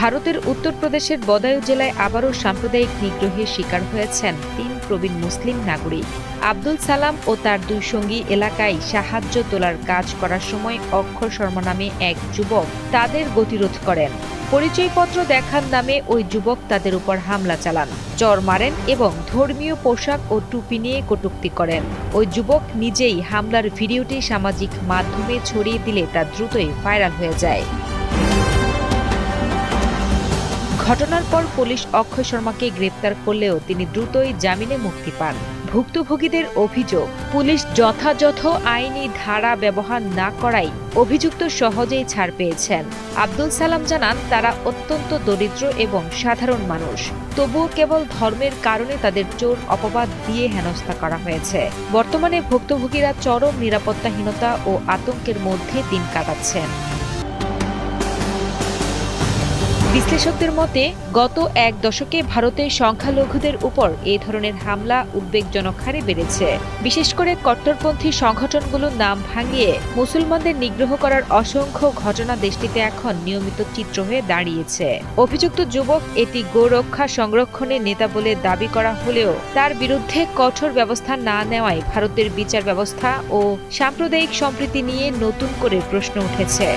ভারতের উত্তরপ্রদেশের বদায়ু জেলায় আবারও সাম্প্রদায়িক নিগ্রহের শিকার হয়েছেন ৩ প্রবীণ মুসলিম নাগরিক। আব্দুল সালাম ও তার ২ সঙ্গী এলাকায় সাহায্য তোলার কাজ করার সময় অক্ষর শর্মা নামে এক যুবক তাদের গতিরোধ করেন। পরিচয়পত্র দেখার নামে ওই যুবক তাদের উপর হামলা চালান, চর মারেন এবং ধর্মীয় পোশাক ও টুপি নিয়ে কটূক্তি করেন। ওই যুবক নিজেই হামলার ভিডিওটি সামাজিক মাধ্যমে ছড়িয়ে দিলে তা দ্রুতই ভাইরাল হয়ে যায়। ঘটনার পর পুলিশ অক্ষয় শর্মাকে গ্রেপ্তার করলেও তিনি দ্রুতই জামিনে মুক্তি পান। ভুক্তভোগীদের অভিযোগ, পুলিশ যথাযথ আইনি ধারা ব্যবহার না করায় অভিযুক্ত সহজেই ছাড় পেয়েছেন। আব্দুল সালাম জানান, তারা অত্যন্ত দরিদ্র এবং সাধারণ মানুষ, তবুও কেবল ধর্মের কারণে তাদের চোর অপবাদ দিয়ে হেনস্থা করা হয়েছে। বর্তমানে ভুক্তভোগীরা চরম নিরাপত্তাহীনতা ও আতঙ্কের মধ্যে দিন কাটাচ্ছেন। বিশ্লেষকদের মতে, গত এক দশকে ভারতের সংখ্যালঘুদের উপর এই ধরনের হামলা উদ্বেগজনক হারে বেড়েছে। বিশেষ করে কট্টরপন্থী সংগঠনগুলোর নাম ভাঙিয়ে মুসলমানদের নিগ্রহ করার অসংখ্য ঘটনা দেশটিতে এখন নিয়মিত চিত্র হয়ে দাঁড়িয়েছে। অভিযুক্ত যুবক এটি গোরক্ষা সংরক্ষণের নেতা বলে দাবি করা হলেও তার বিরুদ্ধে কঠোর ব্যবস্থা না নেওয়ায় ভারতের বিচার ব্যবস্থা ও সাম্প্রদায়িক সম্প্রীতি নিয়ে নতুন করে প্রশ্ন উঠেছে।